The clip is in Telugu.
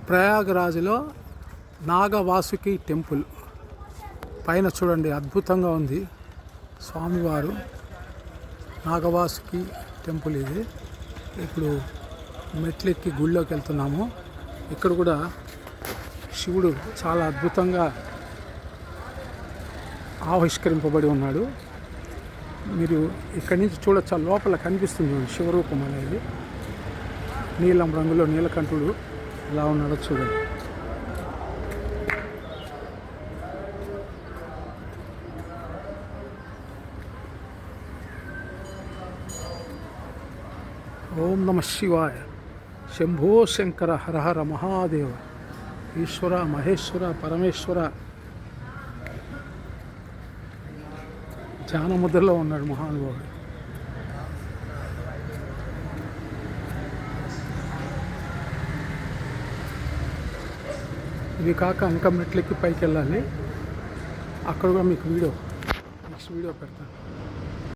ప్రయాగరాజ్లో నాగవాసుకి టెంపుల్ పైన చూడండి, అద్భుతంగా ఉంది. స్వామివారు నాగవాసుకి టెంపుల్ ఇది. ఇప్పుడు మెట్లెక్కి గుళ్ళోకి వెళ్తున్నాము. ఇక్కడ కూడా శివుడు చాలా అద్భుతంగా ఆవిష్కరింపబడి ఉన్నాడు. మీరు ఇక్కడి నుంచి చూడొచ్చు, లోపల కనిపిస్తుంది శివరూపం అనేది. నీలం రంగులో నీలకంఠుడు ఎలా ఉన్నాడో చూడండి. ఓం నమ శివాయ. శంభో శంకర హర హర మహాదేవ. ఈశ్వర మహేశ్వర పరమేశ్వర ధ్యాన ముద్రలో ఉన్నాడు మహానుభావుడు. ఇవి కాక ఇంకా మెట్లెక్కి పైకి వెళ్ళాలి. అక్కడ కూడా మీకు నెక్స్ట్ వీడియో పెడతాను.